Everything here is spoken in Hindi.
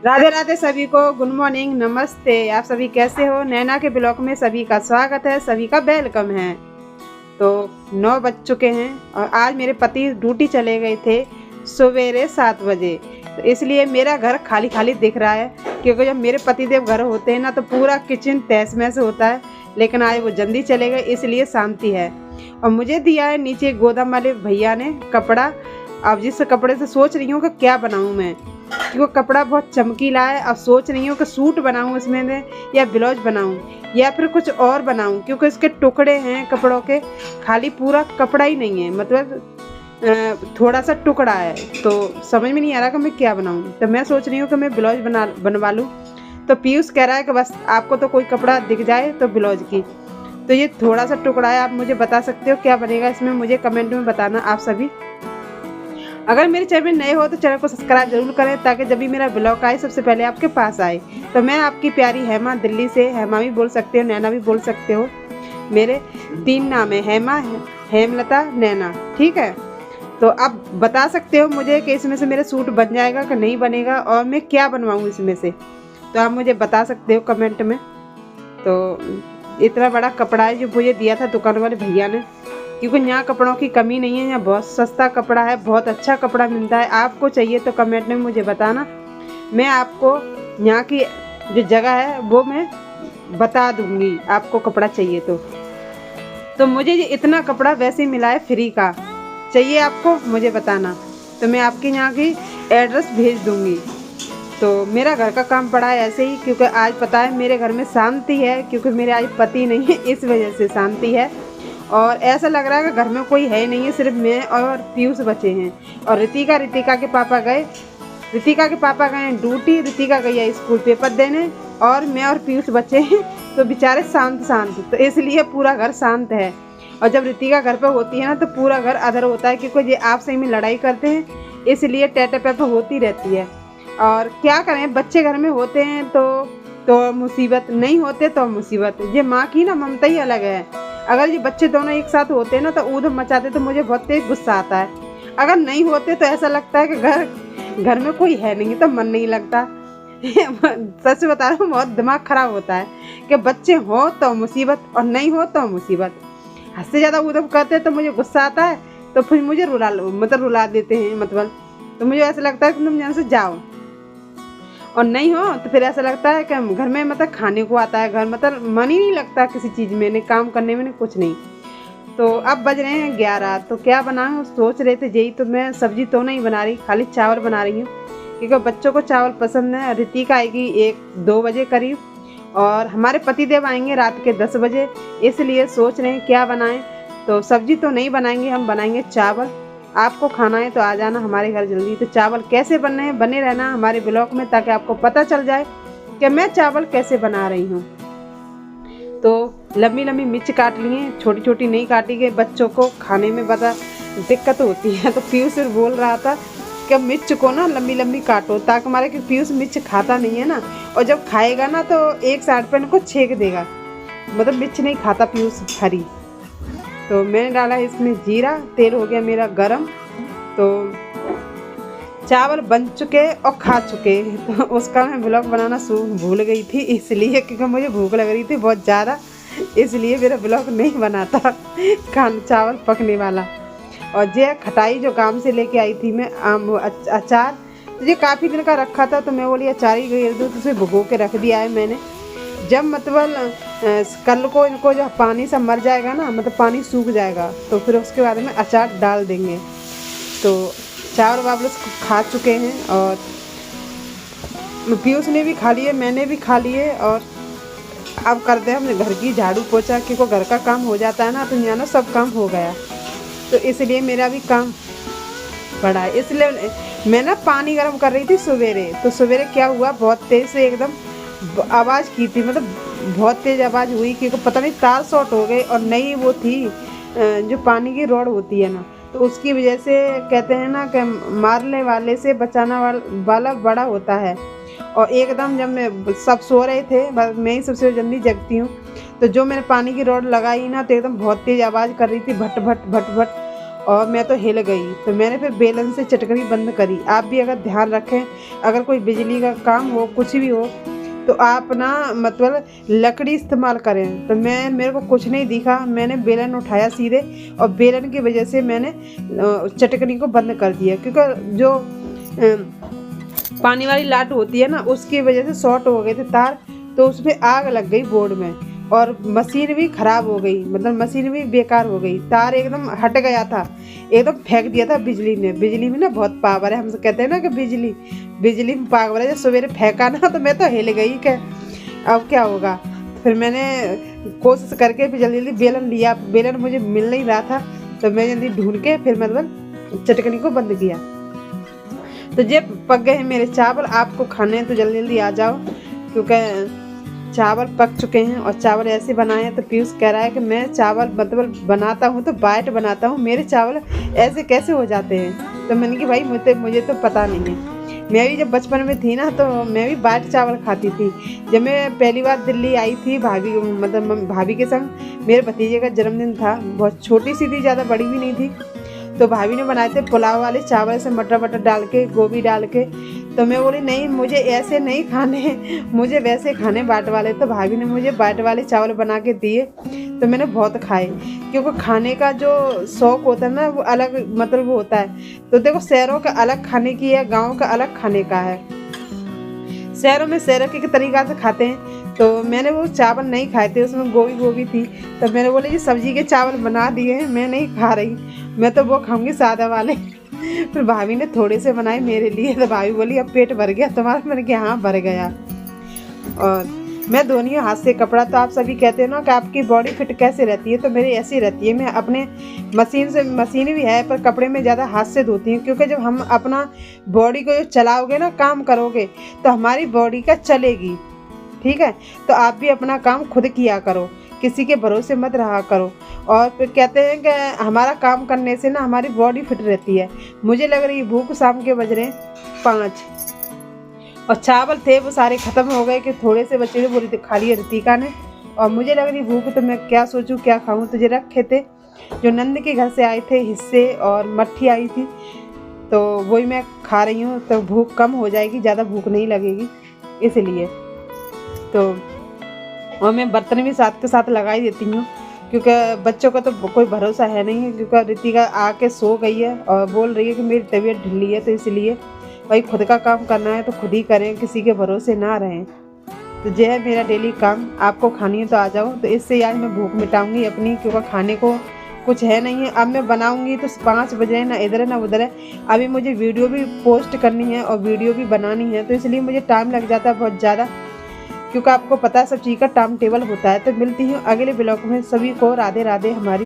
राधे राधे सभी को, गुड मॉर्निंग, नमस्ते। आप सभी कैसे हो? नैना के ब्लॉग में सभी का स्वागत है, सभी का वेलकम है। तो 9 बज चुके हैं और आज मेरे पति ड्यूटी चले गए थे सवेरे 7 बजे। तो इसलिए मेरा घर खाली खाली दिख रहा है, क्योंकि जब मेरे पतिदेव घर होते हैं ना तो पूरा किचन तहस महस होता है। लेकिन आज वो जल्दी चले गए, इसलिए शांति है। और मुझे दिया है नीचे गोदाम वाले भैया ने कपड़ा। अब जिस कपड़े से सोच रही हूँ कि क्या बनाऊँ मैं, क्योंकि वो कपड़ा बहुत चमकीला है। अब सोच रही हूँ कि सूट बनाऊँ इसमें से, या ब्लाउज बनाऊँ, या फिर कुछ और बनाऊँ, क्योंकि इसके टुकड़े हैं कपड़ों के, खाली पूरा कपड़ा ही नहीं है, मतलब थोड़ा सा टुकड़ा है। तो समझ में नहीं आ रहा कि मैं क्या बनाऊँ। तो मैं सोच रही हूँ कि मैं ब्लाउज बनवा लूँ। तो पीयूष कह रहा है कि बस आपको तो कोई कपड़ा दिख जाए तो ब्लाउज की। तो ये थोड़ा सा टुकड़ा है, आप मुझे बता सकते हो क्या बनेगा इसमें? मुझे कमेंट में बताना आप सभी। अगर मेरे चैनल में नए हो तो चैनल को सब्सक्राइब जरूर करें, ताकि जब भी मेरा ब्लॉग आए सबसे पहले आपके पास आए। तो मैं आपकी प्यारी हेमा दिल्ली से, हेमा भी बोल सकते हो, नैना भी बोल सकते हो। मेरे 3 नाम है, हेमा, हेमलता, नैना, ठीक है। तो आप बता सकते हो मुझे कि इसमें से मेरे सूट बन जाएगा कि नहीं बनेगा, और मैं क्या बनवाऊँ इसमें से। तो आप मुझे बता सकते हो कमेंट में। तो इतना बड़ा कपड़ा है जो मुझे दिया था दुकान वाले भैया ने, क्योंकि यहाँ कपड़ों की कमी नहीं है, यहाँ बहुत सस्ता कपड़ा है, बहुत अच्छा कपड़ा मिलता है। आपको चाहिए तो कमेंट में मुझे बताना, मैं आपको यहाँ की जो जगह है वो मैं बता दूँगी, आपको कपड़ा चाहिए तो मुझे ये इतना कपड़ा वैसे ही मिला है फ्री का। चाहिए आपको, मुझे बताना, तो मैं आपके यहाँ की एड्रेस भेज दूँगी। तो मेरा घर का काम पड़ा है ऐसे ही, क्योंकि आज पता है मेरे घर में शांति है, क्योंकि मेरे आज पति नहीं है, इस वजह से शांति है। और ऐसा लग रहा है कि घर में कोई है ही नहीं है, सिर्फ मैं और पीयूष बचे हैं। और ऋतिका के पापा गए ड्यूटी, ऋतिका गई है स्कूल पेपर देने, और मैं और पीयूष बचे हैं। तो बेचारे शांत, तो इसलिए पूरा घर शांत है। और जब ऋतिका घर पर होती है ना तो पूरा घर अधर होता है, क्योंकि ये आपस में लड़ाई करते हैं, इसलिए टेटे पे होती रहती है। और क्या करें, बच्चे घर में होते हैं तो मुसीबत, नहीं होते तो मुसीबत। ये माँ की ना ममता ही अलग है। अगर ये बच्चे दोनों एक साथ होते हैं ना तो ऊधम मचाते, तो मुझे बहुत तेज गुस्सा आता है। अगर नहीं होते तो ऐसा लगता है कि घर में कोई है नहीं, तो मन नहीं लगता। सच बता रहा हूँ, बहुत दिमाग खराब होता है कि बच्चे हो तो मुसीबत और नहीं हो तो मुसीबत। हद से ज़्यादा ऊधम करते तो मुझे गुस्सा आता है, तो फिर मुझे रुला देते हैं, मतलब। तो मुझे ऐसा लगता है कि तुम यहाँ से जाओ, और नहीं हो तो फिर ऐसा लगता है कि घर में मतलब खाने को आता है, घर मतलब मन ही नहीं लगता किसी चीज़ में, नहीं काम करने में, नहीं कुछ नहीं। तो अब बज रहे हैं 11। तो क्या बनाऊँ सोच रहे थे यही। तो मैं सब्जी तो नहीं बना रही, खाली चावल बना रही हूँ, क्योंकि बच्चों को चावल पसंद है। ऋतिका आएगी 1-2 बजे करीब, और हमारे पतिदेव आएंगे रात के 10 बजे, इसलिए सोच रहे हैं क्या बनाएं। तो सब्जी तो नहीं बनाएंगे, हम बनाएंगे चावल। आपको खाना है तो आ जाना हमारे घर जल्दी। तो चावल कैसे बनने हैं, बने रहना हमारे ब्लॉग में, ताकि आपको पता चल जाए कि मैं चावल कैसे बना रही हूँ। तो लंबी लंबी मिर्च काट लिए, छोटी छोटी नहीं काटी गई, बच्चों को खाने में बड़ा दिक्कत होती है। तो पीयूष बोल रहा था कि मिर्च को ना लंबी लंबी काटो, ताकि हमारे कि पीयूष मिर्च खाता नहीं है ना, और जब खाएगा ना तो एक साइड पर इनको छेक देगा, मतलब मिर्च नहीं खाता पीयूष हरी। तो मैंने डाला इसमें जीरा, तेल हो गया मेरा गरम। तो चावल बन चुके और खा चुके। तो उसका मैं ब्लॉग बनाना भूल गई थी, इसलिए क्योंकि मुझे भूख लग रही थी बहुत ज़्यादा, इसलिए मेरा ब्लॉग नहीं बना था चावल पकने वाला। और ये खटाई जो गांव से लेके आई थी मैं, अचार, तो ये काफ़ी दिन का रखा था, तो मैं बोली अचार ही घेर दूँ, तो उसे भिगो के रख दिया है मैंने। जब मतलब कल को इनको जो पानी सब मर जाएगा ना, मतलब पानी सूख जाएगा, तो फिर उसके बाद में अचार डाल देंगे। तो चावल वावल खा चुके हैं, और पीयूष ने भी खा लिए, मैंने भी खा लिए। और अब करते हैं हमने घर की झाड़ू पोछा, क्योंकि घर का काम हो जाता है ना तो यहाँ ना सब काम हो गया। तो इसलिए मेरा भी काम पड़ा है, इसलिए मैं ना पानी गर्म कर रही थी सवेरे। तो सवेरे क्या हुआ, बहुत तेज़ से एकदम आवाज़ की थी, मतलब बहुत तेज़ आवाज़ हुई, क्योंकि पता नहीं तार शॉर्ट हो गए, और नई वो थी जो पानी की रॉड होती है ना, तो उसकी वजह से कहते हैं ना कि मारने वाले से बचाना वाला बड़ा होता है। और एकदम जब मैं सब सो रहे थे, मैं ही सबसे जल्दी जगती हूँ, तो जो मैंने पानी की रॉड लगाई ना, तो एकदम बहुत तेज़ आवाज़ कर रही थी, भट भट भट भट। और मैं तो हिल गई। तो मैंने फिर बेलन से चटकनी बंद करी। आप भी अगर ध्यान रखें, अगर कोई बिजली का काम हो, कुछ भी हो, तो आप ना मतलब लकड़ी इस्तेमाल करें। तो मेरे को कुछ नहीं दिखा, मैंने बेलन उठाया सीधे, और बेलन की वजह से मैंने चटकनी को बंद कर दिया। क्योंकि जो पानी वाली लाट होती है ना, उसकी वजह से शॉर्ट हो गए थे तार, तो उसमें आग लग गई बोर्ड में, और मशीन भी ख़राब हो गई, मतलब मशीन भी बेकार हो गई। तार एकदम हट गया था, एकदम फेंक दिया था बिजली ने। बिजली में ना बहुत पावर है, हम कहते हैं ना कि बिजली में पावर है। जब सवेरे फेंका ना तो मैं तो हिल गई कि अब क्या होगा। फिर मैंने कोशिश करके फिर जल्दी जल्दी बेलन लिया, बेलन मुझे मिल नहीं रहा था, तो मैं जल्दी ढूंढ के फिर मतलब चटकनी को बंद किया। तो जब पक गए हैं मेरे चावल, आपको खाने हैं तो जल्दी जल्दी आ जाओ, क्योंकि चावल पक चुके हैं। और चावल ऐसे बनाए हैं, तो पीयूष कह रहा है कि मैं चावल मतलब बनाता हूँ तो बाइट बनाता हूँ, मेरे चावल ऐसे कैसे हो जाते हैं। तो मैंने कि भाई मुझे तो पता नहीं है। मैं भी जब बचपन में थी ना, तो मैं भी बाइट चावल खाती थी। जब मैं पहली बार दिल्ली आई थी भाभी के संग, मेरे भतीजे का जन्मदिन था, बहुत छोटी सी थी, ज़्यादा बड़ी भी नहीं थी। तो भाभी ने बनाए थे पुलाव वाले चावल से मटर वटर डाल के, गोभी डाल के। तो मैं बोली नहीं, मुझे ऐसे नहीं खाने, मुझे वैसे खाने बाट वाले। तो भाभी ने मुझे बाट वाले चावल बना के दिए, तो मैंने बहुत खाए। क्योंकि खाने का जो शौक़ होता है ना, वो अलग मतलब वो होता है। तो देखो, शहरों का अलग खाने की है, गाँव का अलग खाने का है। शहरों में शहरों के तरीक़ा से खाते हैं। तो मैंने वो चावल नहीं खाए थे, उसमें गोभी थी। तो मैंने बोले जी सब्जी के चावल बना दिए हैं, मैं नहीं खा रही, मैं तो वो खाऊंगी सादा वाले। फिर भाभी ने थोड़े से बनाए मेरे लिए। तो भाभी बोली अब पेट भर गया तुम्हारा? मैंने कहा हाँ भर गया। और मैं धोनी हाथ से कपड़ा। तो आप सभी कहते हैं ना कि आपकी बॉडी फिट कैसे रहती है, तो मेरी ऐसी रहती है। मैं अपने मशीन भी है, पर कपड़े में ज़्यादा हाथ से धोती हूँ। क्योंकि जब हम अपना बॉडी को चलाओगे ना, काम करोगे, तो हमारी बॉडी का चलेगी। ठीक है, तो आप भी अपना काम खुद किया करो, किसी के भरोसे मत रहा करो। और फिर कहते हैं कि हमारा काम करने से ना हमारी बॉडी फिट रहती है। मुझे लग रही भूख, शाम के बज रहे 5, और चावल थे वो सारे ख़त्म हो गए, कि थोड़े से बचे थे, बोली खा लिए रितिका ने। और मुझे लग रही भूख, तो मैं क्या सोचूं क्या खाऊं। तो ये रखे थे जो नंद के घर से आए थे हिस्से, और मट्ठी आई थी, तो वही मैं खा रही हूँ। तो भूख कम हो जाएगी, ज़्यादा भूख नहीं लगेगी इसलिए। तो और मैं बर्तन भी साथ के साथ लगा ही देती हूँ, क्योंकि बच्चों का तो कोई भरोसा है नहीं है। क्योंकि रितिका आके सो गई है और बोल रही है कि मेरी तबीयत ढिल्ली है, तो इसलिए भाई खुद का काम करना है तो खुद ही करें, किसी के भरोसे ना रहें। तो यह है मेरा डेली काम। आपको खानी है तो आ जाओ। तो इससे आज मैं भूख मिटाऊंगी अपनी, क्योंकि खाने को कुछ है नहीं है। अब मैं बनाऊंगी तो 5 बजे, ना इधर है ना उधर है। अभी मुझे वीडियो भी पोस्ट करनी है और वीडियो भी बनानी है, तो इसलिए मुझे टाइम लग जाता है बहुत ज़्यादा। क्योंकि आपको पता है सब चीज़ का टाइम टेबल होता है। तो मिलती हूँ अगले ब्लॉग में। सभी को राधे राधे। हमारी